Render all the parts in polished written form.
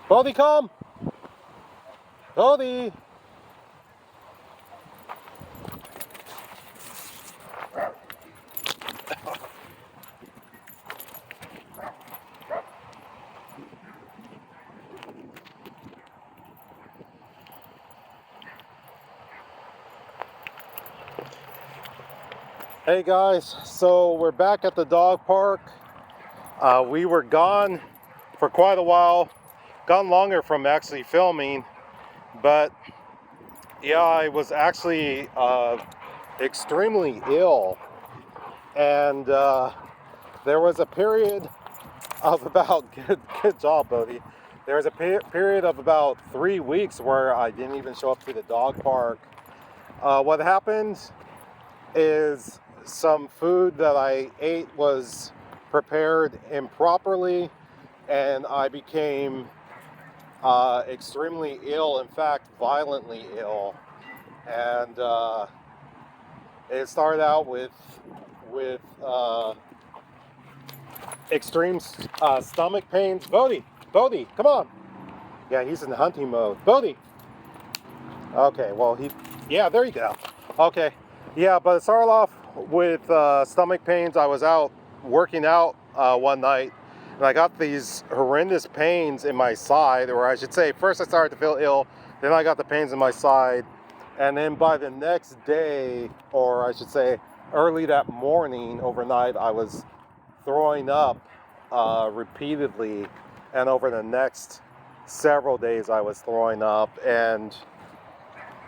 Bodhi, come! Bodhi! Hey guys, so we're back at the dog park. We were gone for quite a while, gone longer from actually filming, but yeah, I was actually extremely ill, and there was a period of about, good job Bodhi, there was a period of about 3 weeks where I didn't even show up to the dog park. What happened is some food that I ate was prepared improperly, and I became extremely ill, in fact violently ill, and it started out with extreme stomach pains. Bodhi, come on. Yeah, he's in hunting mode. Bodhi. Okay, well, yeah, there you go. Okay, yeah, but it started off with stomach pains. I was out working out one night, and I got these horrendous pains in my side, or I should say, first I started to feel ill, then I got the pains in my side, and then by the next day, or I should say, early that morning, overnight, I was throwing up repeatedly, and over the next several days I was throwing up, and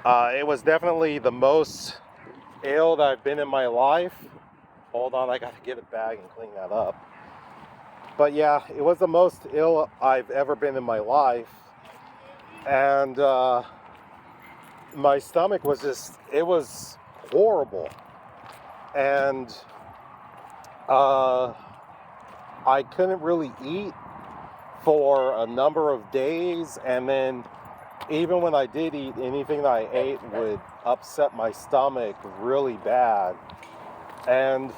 it was definitely the most ill that I've been in my life. Hold on, I gotta get a bag and clean that up. But yeah, it was the most ill I've ever been in my life, and my stomach was it was horrible, and I couldn't really eat for a number of days, and then even when I did eat, anything that I ate would upset my stomach really bad. And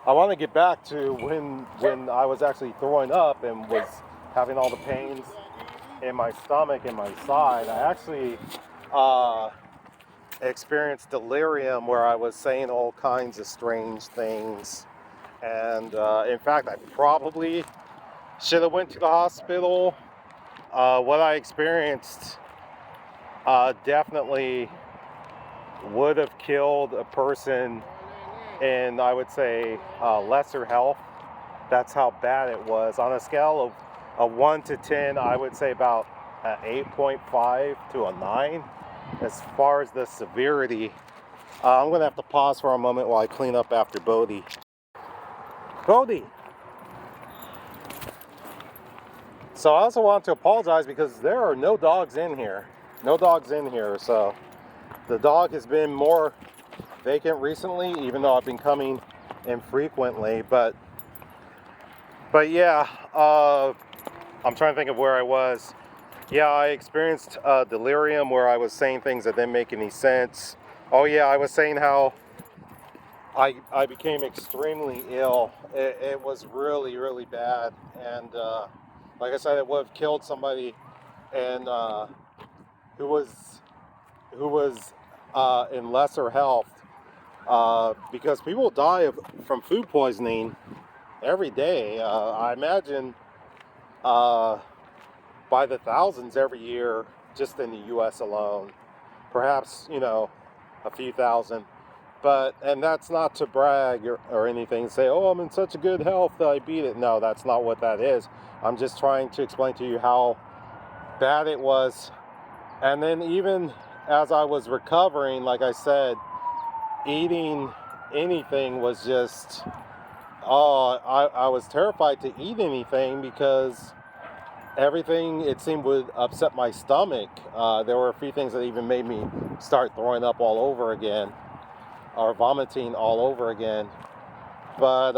I want to get back to when I was actually throwing up and was having all the pains in my stomach and my side. I actually experienced delirium, where I was saying all kinds of strange things. And in fact, I probably should have went to the hospital. What I experienced definitely would have killed a person in, I would say, lesser health. That's how bad it was. On a scale of 1 to 10, I would say about 8.5 to a 9 as far as the severity. I'm going to have to pause for a moment while I clean up after Bodhi. Bodhi! So I also want to apologize because there are no dogs in here. No dogs in here, so the dog has been more vacant recently, even though I've been coming infrequently. But yeah, I'm trying to think of where I was. Yeah, I experienced delirium, where I was saying things that didn't make any sense. Oh yeah, I was saying how I became extremely ill. It was really, really bad, and like I said, it would have killed somebody, and who was in lesser health, because people die from food poisoning every day. I imagine by the thousands every year, just in the U.S. alone. Perhaps, a few thousand. And that's not to brag or anything, say, oh, I'm in such a good health that I beat it. No, that's not what that is. I'm just trying to explain to you how bad it was. And then even as I was recovering, like I said, eating anything was just, I was terrified to eat anything because everything, it seemed, would upset my stomach. There were a few things that even made me start throwing up all over again, or vomiting all over again. But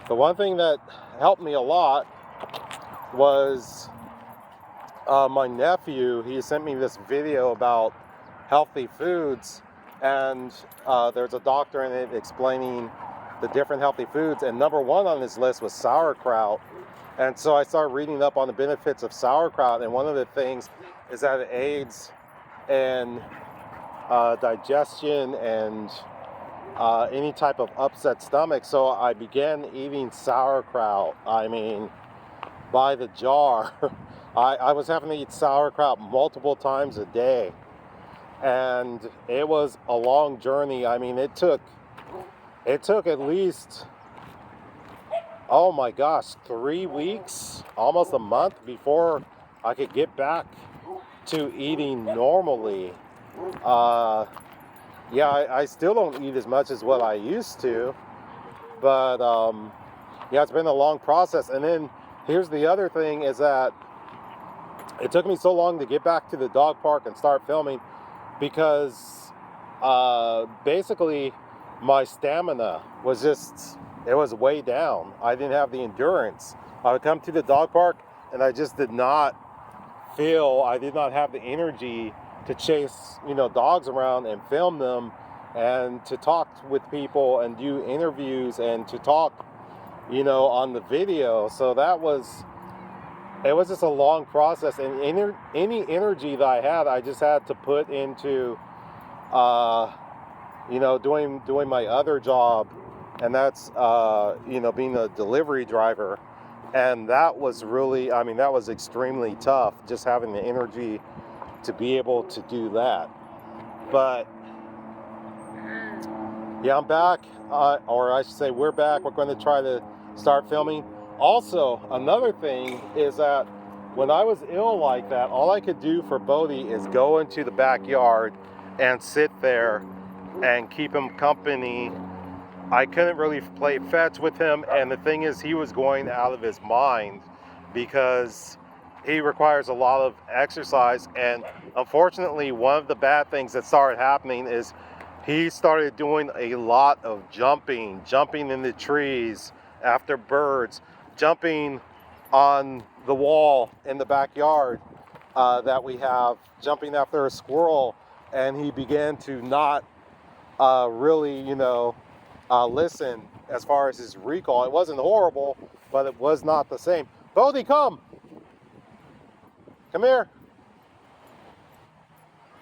the one thing that helped me a lot was my nephew. He sent me this video about healthy foods, and there's a doctor in it explaining the different healthy foods, and number one on his list was sauerkraut. And so I started reading up on the benefits of sauerkraut, and one of the things is that it aids in digestion and any type of upset stomach. So I began eating sauerkraut. I mean, by the jar. I was having to eat sauerkraut multiple times a day, and it was a long journey. I mean, it took at least, oh my gosh, 3 weeks, almost a month before I could get back to eating normally. Yeah, I still don't eat as much as what I used to, but yeah, it's been a long process. And then here's the other thing is that it took me so long to get back to the dog park and start filming because basically my stamina was just, it was way down. I didn't have the endurance. I would come to the dog park and I just did not I did not have the energy to chase, dogs around and film them and to talk with people and do interviews and to talk, on the video. So it was just a long process, and any energy that I had, I just had to put into, doing my other job, and that's, being a delivery driver. And that was really, that was extremely tough, just having the energy to be able to do that. But yeah, I'm back, or I should say we're back. We're going to try to start filming. Also, another thing is that when I was ill like that, all I could do for Bodhi is go into the backyard and sit there and keep him company. I couldn't really play fetch with him, and the thing is, he was going out of his mind because he requires a lot of exercise. And unfortunately, one of the bad things that started happening is he started doing a lot of jumping in the trees after birds, jumping on the wall in the backyard that we have, jumping after a squirrel, and he began to not really, listen as far as his recall. It wasn't horrible, but it was not the same. Bodhi, come here.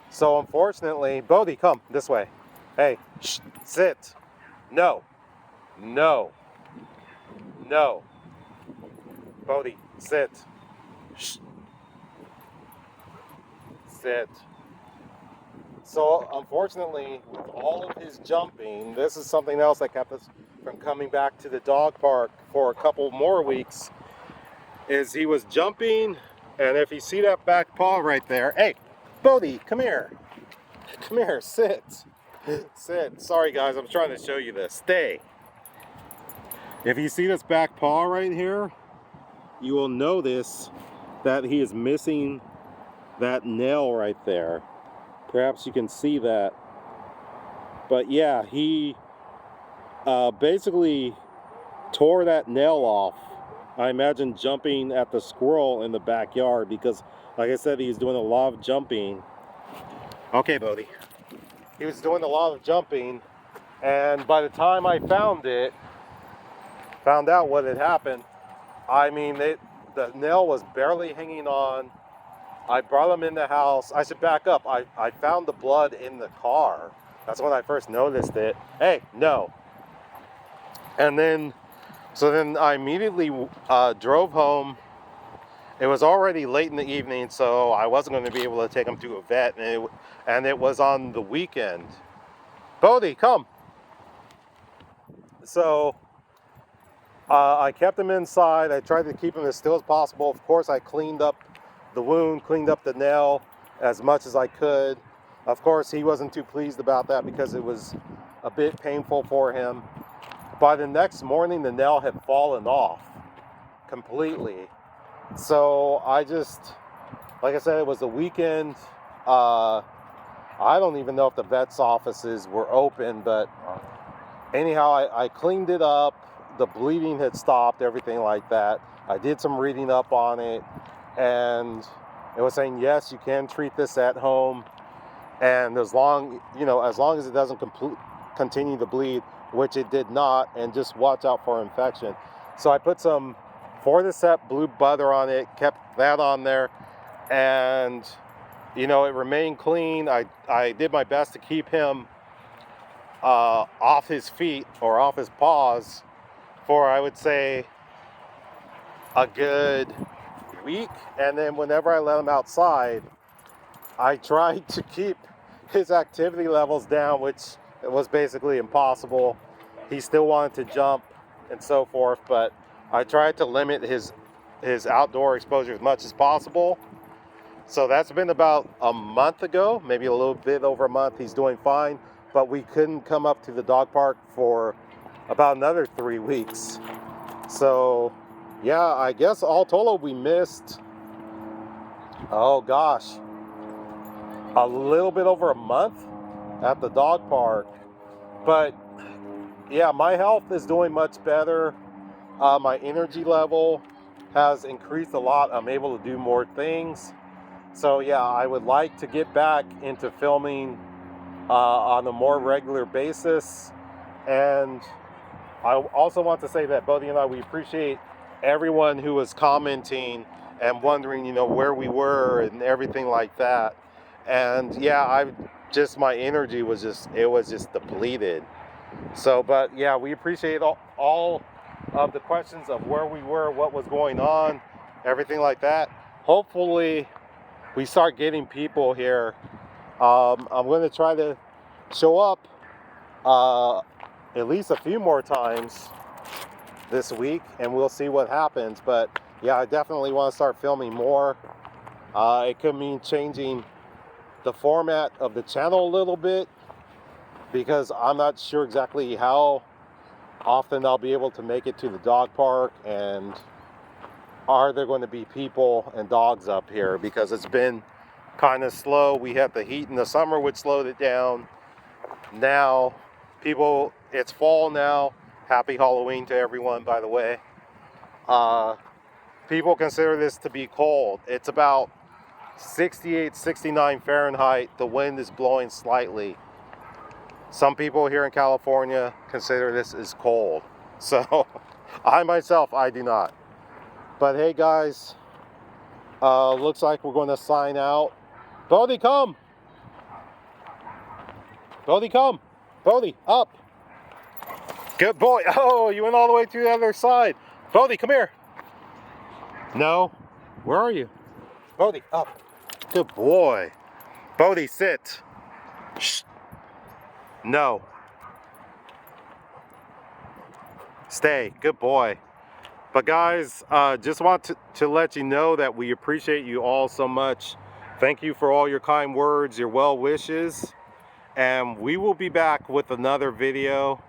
So unfortunately, Bodhi, come this way. Hey, shh, sit. No. Bodhi, sit. Shh. Sit. So unfortunately, with all of his jumping, this is something else that kept us from coming back to the dog park for a couple more weeks, is he was jumping, and if you see that back paw right there, hey, Bodhi, come here. Come here, sit. Sit. Sorry guys, I'm trying to show you this. Stay. If you see this back paw right here, you will notice that he is missing that nail right there. Perhaps you can see that. But yeah, he basically tore that nail off. I imagine jumping at the squirrel in the backyard because, like I said, he's doing a lot of jumping. Okay, Bodhi. He was doing a lot of jumping, and by the time I found out what had happened, the nail was barely hanging on. I brought him in the house. I should back up. I found the blood in the car. That's when I first noticed it. Hey, no. And then I immediately drove home. It was already late in the evening, so I wasn't going to be able to take him to a vet, and it was on the weekend. Bodhi, come. So I kept him inside. I tried to keep him as still as possible. Of course, I cleaned up the wound, cleaned up the nail as much as I could. Of course, he wasn't too pleased about that because it was a bit painful for him. By the next morning, the nail had fallen off completely. So I just, like I said, it was the weekend. I don't even know if the vet's offices were open, but anyhow, I cleaned it up. The bleeding had stopped, everything like that. I did some reading up on it, and it was saying, yes, you can treat this at home, and as long as it doesn't continue to bleed, which it did not, and just watch out for infection. So I put some for the set, blew butter on it, kept that on there, and you know, it remained clean. I did my best to keep him off his feet or off his paws for, I would say, a good week. And then whenever I let him outside, I tried to keep his activity levels down, which was basically impossible. He still wanted to jump and so forth, but I tried to limit his outdoor exposure as much as possible. So that's been about a month ago, maybe a little bit over a month. He's doing fine, but we couldn't come up to the dog park for about another 3 weeks. So yeah, I guess all told we missed, oh gosh, a little bit over a month at the dog park. But yeah, my health is doing much better. My energy level has increased a lot. I'm able to do more things. So yeah, I would like to get back into filming on a more regular basis. And I also want to say that Bodhi and I, we appreciate everyone who was commenting and wondering, you know, where we were and everything like that. And yeah, my energy was just depleted. So, but yeah, we appreciate all of the questions of where we were, what was going on, everything like that. Hopefully we start getting people here. I'm going to try to show up at least a few more times this week, and we'll see what happens. But yeah, I definitely want to start filming more. It could mean changing the format of the channel a little bit, because I'm not sure exactly how often I'll be able to make it to the dog park, and are there going to be people and dogs up here, because it's been kind of slow. We had the heat in the summer, which slowed it down. Now people, it's fall now. Happy Halloween to everyone, by the way. People consider this to be cold. It's about 68, 69 Fahrenheit. The wind is blowing slightly. Some people here in California consider this as cold. So I myself, I do not. But hey guys, looks like we're going to sign out. Bodhi, come. Bodhi, come. Bodhi, up. Good boy. Oh, you went all the way to the other side. Bodhi, come here. No. Where are you? Bodhi, up. Good boy. Bodhi, sit. Shh. No. Stay. Good boy. But guys, just want to let you know that we appreciate you all so much. Thank you for all your kind words, your well wishes. And we will be back with another video.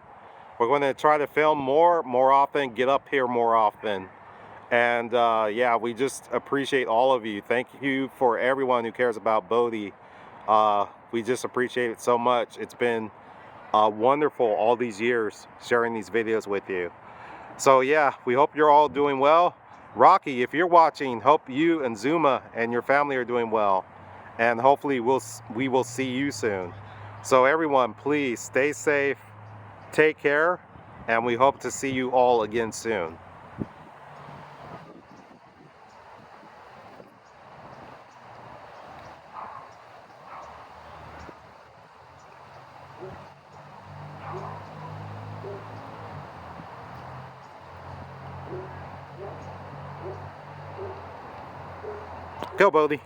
We're going to try to film more often, get up here more often. And yeah, we just appreciate all of you. Thank you for everyone who cares about Bodhi. We just appreciate it so much. It's been wonderful all these years sharing these videos with you. So yeah, we hope you're all doing well. Rocky, if you're watching, hope you and Zuma and your family are doing well. And hopefully we will see you soon. So everyone, please stay safe, take care, and we hope to see you all again soon. Go, Bodhi.